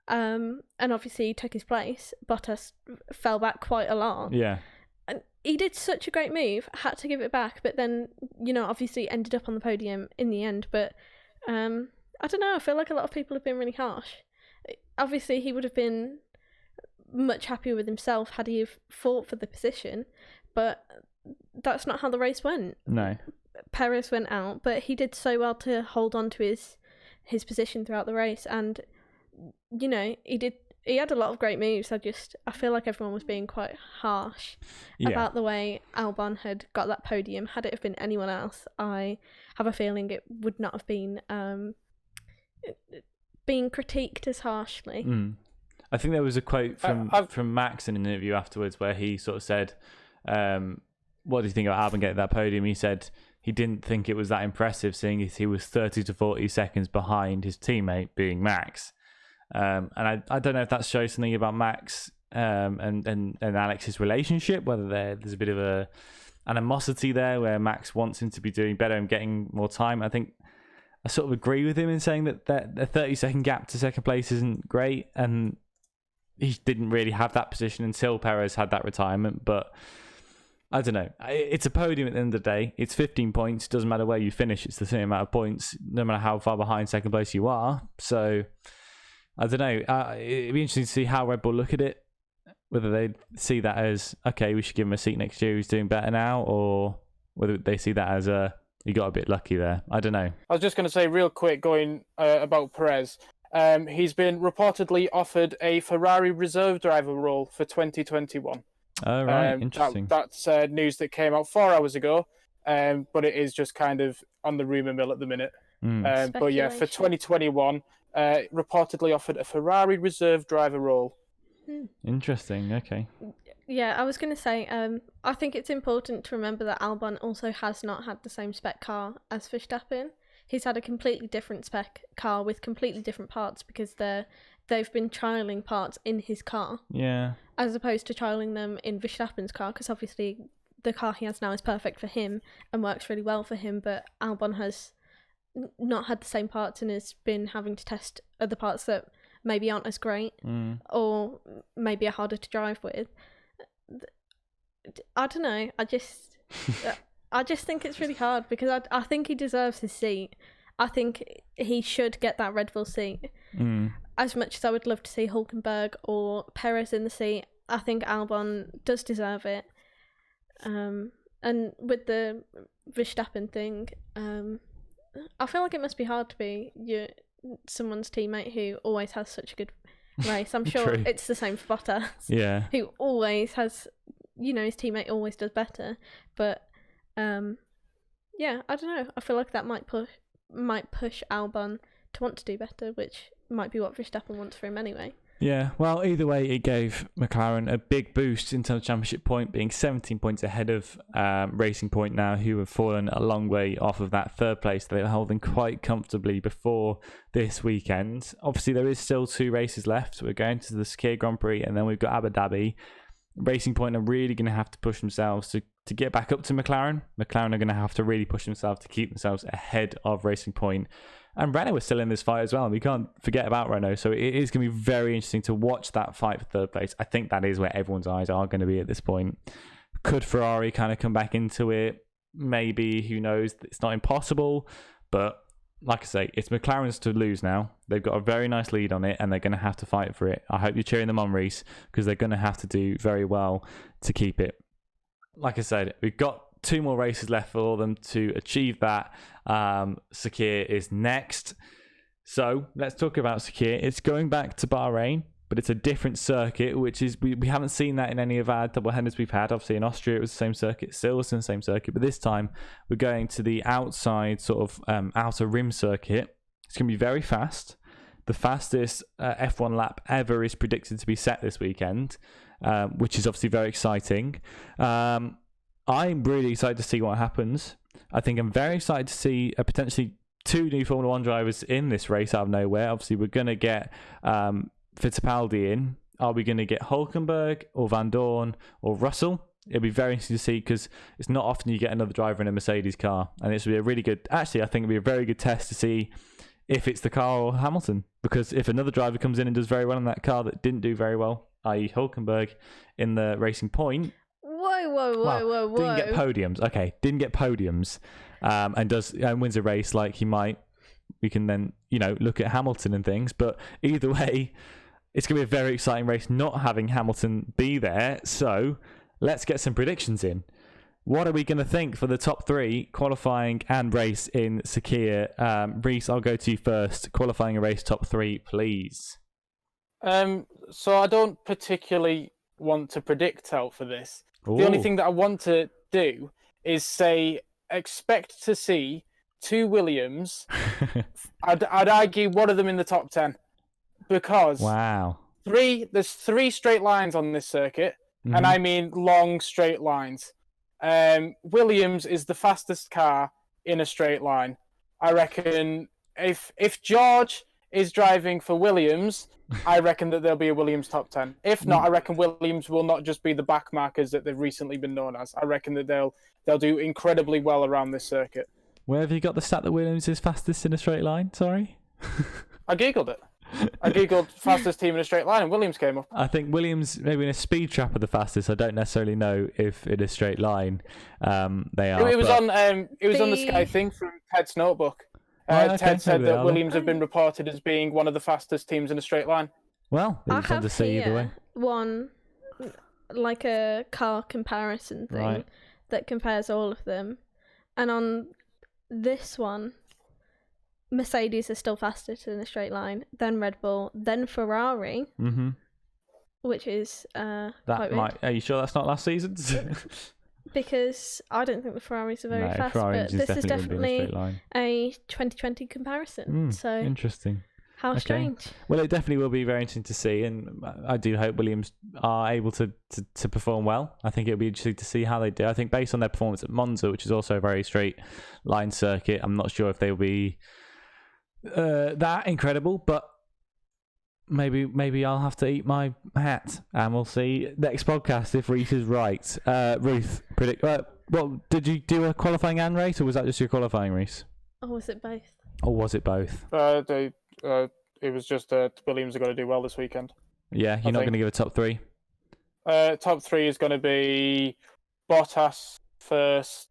and obviously he took his place. Bottas fell back quite a lot. Yeah. And he did such a great move, had to give it back, but then, obviously ended up on the podium in the end. But I don't know, I feel like a lot of people have been really harsh. Obviously, he would have been much happier with himself had he fought for the position, but that's not how the race went. No. Perez went out, but he did so well to hold on to his position throughout the race, and he had a lot of great moves. I feel like everyone was being quite harsh about the way Albon had got that podium. Had it have been anyone else, I have a feeling it would not have been being critiqued as harshly. I think there was a quote from Max in an interview afterwards where he sort of said, what do you think about Albon getting that podium? He said he didn't think it was that impressive, seeing as he was 30 to 40 seconds behind his teammate, being Max. And I don't know if that shows something about Max and Alex's relationship, whether there's a bit of a animosity there where Max wants him to be doing better and getting more time. I think I sort of agree with him in saying that a 30-second gap to second place isn't great, and he didn't really have that position until Perez had that retirement. But I don't know. It's a podium at the end of the day. It's 15 points. Doesn't matter where you finish. It's the same amount of points, no matter how far behind second place you are. So I don't know. It'd be interesting to see how Red Bull look at it. Whether they see that as, okay, we should give him a seat next year, he's doing better now, or whether they see that as he got a bit lucky there. I don't know. I was just going to say real quick, going about Perez. He's been reportedly offered a Ferrari reserve driver role for 2021. Oh, right. Interesting. That's news that came out 4 hours ago, but it is just kind of on the rumour mill at the minute. But yeah, for 2021, reportedly offered a Ferrari reserve driver role. Interesting. Okay. Yeah, I was going to say, I think it's important to remember that Albon also has not had the same spec car as Verstappen. He's had a completely different spec car with completely different parts because they've been trialling parts in his car. Yeah. As opposed to trialling them in Verstappen's car, because obviously the car he has now is perfect for him and works really well for him, but Albon has not had the same parts and has been having to test other parts that maybe aren't as great or maybe are harder to drive with. I don't know. I just think it's really hard because I think he deserves his seat. I think he should get that Red Bull seat. As much as I would love to see Hülkenberg or Perez in the seat, I think Albon does deserve it. And with the Verstappen thing, I feel like it must be hard to be someone's teammate who always has such a good race. I'm sure it's the same for Bottas. Yeah. Who always has, his teammate always does better. But yeah, I don't know. I feel like that might push Albon to want to do better, which might be what Verstappen wants for him anyway. Yeah, well, either way, it gave McLaren a big boost in terms of championship point, being 17 points ahead of Racing Point now, who have fallen a long way off of that third place they were holding quite comfortably before this weekend. Obviously, there is still 2 races left. We're going to the Sakir Grand Prix, and then we've got Abu Dhabi. Racing Point are really going to have to push themselves to get back up to McLaren. McLaren are going to have to really push themselves to keep themselves ahead of Racing Point. And Renault is still in this fight as well. We can't forget about Renault. So it is going to be very interesting to watch that fight for third place. I think that is where everyone's eyes are going to be at this point. Could Ferrari kind of come back into it? Maybe, who knows? It's not impossible. But like I say, it's McLaren's to lose now. They've got a very nice lead on it and they're going to have to fight for it. I hope you're cheering them on, Reese, because they're going to have to do very well to keep it. Like I said, we've got 2 more races left for them to achieve that. Sakir is next. So let's talk about Sakir. It's going back to Bahrain, but it's a different circuit, which is we haven't seen that in any of our double headers we've had. Obviously in Austria it was the same circuit, Silverstone the same circuit, but this time we're going to the outside sort of outer rim circuit. It's going to be very fast. The fastest F1 lap ever is predicted to be set this weekend, which is obviously very exciting. I'm really excited to see what happens. I think I'm very excited to see a potentially two new Formula One drivers in this race out of nowhere. Obviously, we're going to get Fittipaldi in. Are we going to get Hulkenberg or Van Dorn or Russell? It'll be very interesting to see, because it's not often you get another driver in a Mercedes car, and this will be a really good. Actually, I think it'll be a very good test to see if it's the car or Hamilton. Because if another driver comes in and does very well in that car that didn't do very well, i.e., Hulkenberg in the Racing Point. Whoa. Didn't get podiums. Okay, didn't get podiums, and wins a race like he might. We can then look at Hamilton and things. But either way, it's going to be a very exciting race not having Hamilton be there. So let's get some predictions in. What are we going to think for the top three, qualifying and race in Sakhir? Reese, I'll go to you first. Qualifying and race top three, please. So I don't particularly want to predict out for this. Ooh. The only thing that I want to do is say, expect to see two Williams. I'd argue one of them in the top 10. Because there's three straight lines on this circuit, and I mean long straight lines. Williams is the fastest car in a straight line. I reckon if George is driving for Williams, I reckon that there'll be a Williams top 10. If not, I reckon Williams will not just be the backmarkers that they've recently been known as. I reckon that they'll do incredibly well around this circuit. Where have you got the stat that Williams is fastest in a straight line? Sorry? I googled it. I googled fastest team in a straight line, and Williams came up. I think Williams, maybe in a speed trap, are the fastest. I don't necessarily know if in a straight line they are. It was on the Sky thing from Ted's notebook. Ted said that Williams have been reported as being one of the fastest teams in a straight line. Well, it's fun to see either way. One, like a car comparison thing that compares all of them, and on this one, Mercedes is still fastest in a straight line, then Red Bull, then Ferrari, which is quite weird. Are you sure that's not last season's? Because I don't think the Ferraris are very fast, but this is definitely a 2020 comparison. So interesting. How strange. Well, it definitely will be very interesting to see, and I do hope Williams are able to perform well. I think it'll be interesting to see how they do. I think based on their performance at Monza, which is also a very straight line circuit, I'm not sure if they'll be that incredible, but maybe I'll have to eat my hat, and we'll see next podcast if Reese is right. Ruth, predict. Well, did you do a qualifying and race, or was that just your qualifying, Reese? Or was it both? It was just Williams are going to do well this weekend. Yeah, you're not going to give a top three? Top three is going to be Bottas first,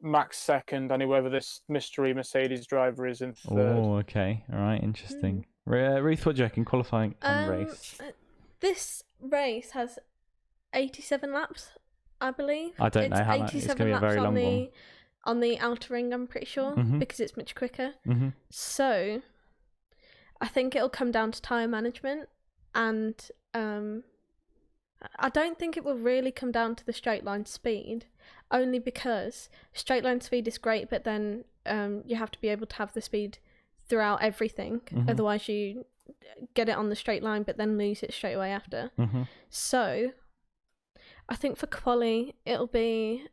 Max second, and whoever this mystery Mercedes driver is in third. Oh, okay. All right, interesting. Ruth, what do you reckon, qualifying and race? This race has 87 laps, I believe. I don't know how much. It's going to be a very long one. On the outer ring, I'm pretty sure, because it's much quicker. So, I think it'll come down to tyre management, and I don't think it will really come down to the straight line speed, only because straight line speed is great, but then you have to be able to have the speed throughout everything. Otherwise, you get it on the straight line, but then lose it straight away after. So, I think for quali, it'll be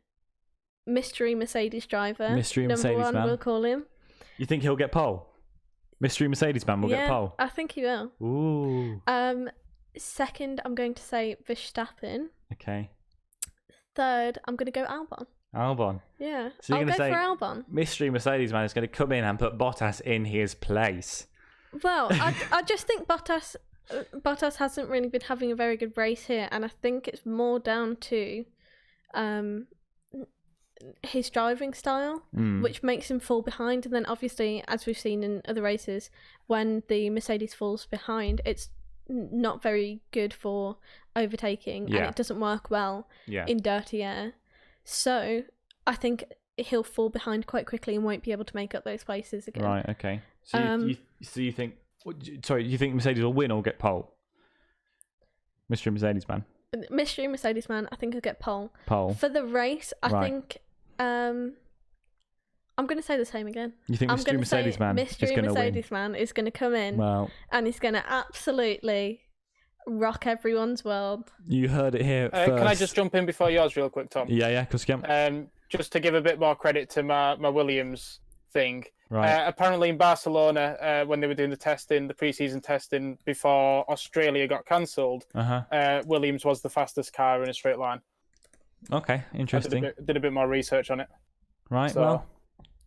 mystery Mercedes driver. Mystery number Mercedes one, man. we'll call him. You think he'll get pole? Mystery Mercedes man will get pole? I think he will. Ooh. Second, I'm going to say Verstappen. Okay. Third, I'm going to go Albon. Albon. Yeah. So I'll go for Albon. Mystery Mercedes man is going to come in and put Bottas in his place. Well, I just think Bottas hasn't really been having a very good race here, and I think it's more down to his driving style, which makes him fall behind. And then obviously, as we've seen in other races, when the Mercedes falls behind, it's not very good for overtaking, and it doesn't work well in dirty air. So I think he'll fall behind quite quickly and won't be able to make up those places again. Right, okay. So you think... Sorry, do you think Mercedes will win or get pole? Mystery Mercedes man. Mystery Mercedes man, I think he'll get pole. Pole. For the race, I think... I'm going to say the same again. You think Mystery Mercedes man is going to win? Mystery Mercedes man is going to come in and he's going to absolutely rock everyone's world. You heard it here first. Can I just jump in before yours real quick, Tom? Yeah, of course you can. Just to give a bit more credit to my Williams thing. Right. Apparently in Barcelona, when they were doing the pre-season testing before Australia got cancelled, Williams was the fastest car in a straight line. Okay, interesting. I did a bit more research on it. Right, so, well,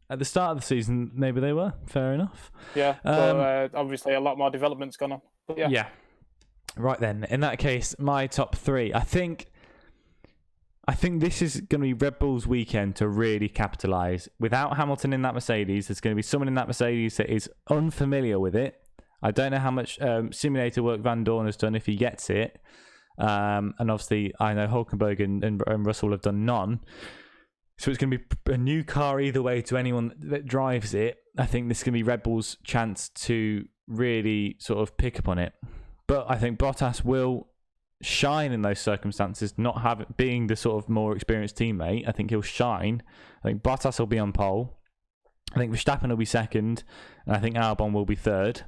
at the start of the season, maybe they were. Fair enough. Yeah, so obviously a lot more development's gone on. But yeah. Yeah. Right then, in that case, my top 3. I think this is going to be Red Bull's weekend to really capitalise. Without Hamilton in that Mercedes, there's going to be someone in that Mercedes that is unfamiliar with it. I don't know how much simulator work Van Dorn has done if he gets it. And obviously, I know Hulkenberg and Russell have done none. So it's going to be a new car either way to anyone that drives it. I think this is going to be Red Bull's chance to really sort of pick up on it. But I think Bottas will shine in those circumstances, not being the sort of more experienced teammate. I think he'll shine. I think Bottas will be on pole. I think Verstappen will be second. And I think Albon will be third.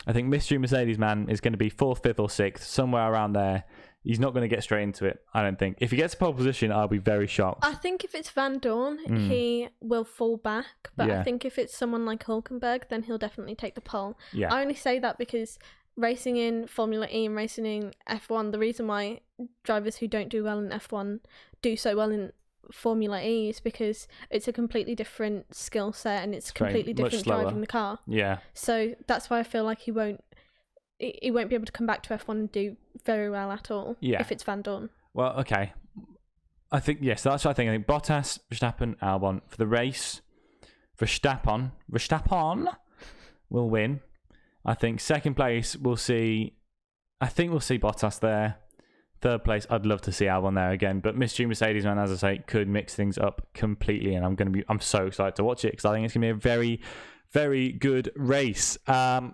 I think Mystery Mercedes man is going to be 4th, 5th or 6th, somewhere around there. He's not going to get straight into it, I don't think. If he gets a pole position, I'll be very shocked. I think if it's Van Dorn, he will fall back. But I think if it's someone like Hulkenberg, then he'll definitely take the pole. Yeah. I only say that because racing in Formula E and racing in F1, the reason why drivers who don't do well in F1 do so well in Formula E is because it's a completely different skill set and it's completely different driving the car. Yeah. So that's why I feel like he won't be able to come back to F1 and do very well at all if it's Van Dorn. Well, okay. I think, yes, that's what I think. I think Bottas, Verstappen, Albon. For the race, Verstappen will win. I think second place, we'll see Bottas there. Third place, I'd love to see Albon there again. But Mystery Mercedes, man, as I say, could mix things up completely. And I'm so excited to watch it because I think it's going to be a very, very good race. But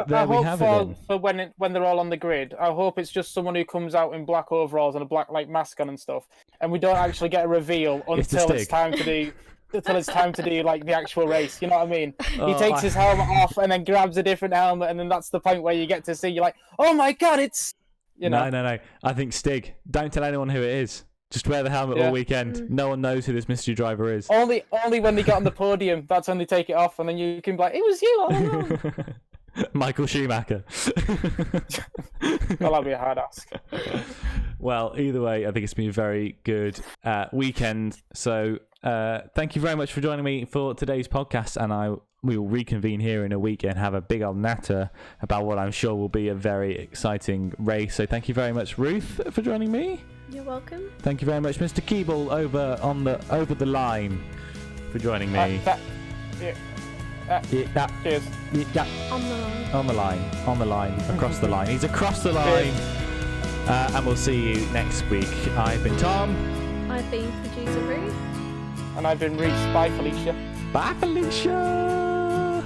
there we have it. For when they're all on the grid, I hope it's just someone who comes out in black overalls and a black mask on and stuff, and we don't actually get a reveal until it's time to do like the actual race. You know what I mean? He takes his helmet off and then grabs a different helmet, and then that's the point where you get to see. You're like, oh my god, it's No. I think Stig. Don't tell anyone who it is. Just wear the helmet all weekend. No one knows who this mystery driver is. Only when they get on the podium, that's when they take it off, and then you can be like, it was you all along. Michael Schumacher. Well, that'd be a hard ask. Well, either way, I think it's been a very good weekend. So thank you very much for joining me for today's podcast. And we will reconvene here in a week and have a big old natter about what I'm sure will be a very exciting race. So thank you very much, Ruth, for joining me. You're welcome. Thank you very much, Mr. Keeble, over the line, for joining me. Cheers. On the line, across the line. He's across the line. And we'll see you next week. I've been Tom. I've been producer Ruth. And I've been Reese. Bye, Felicia. Bye, Felicia.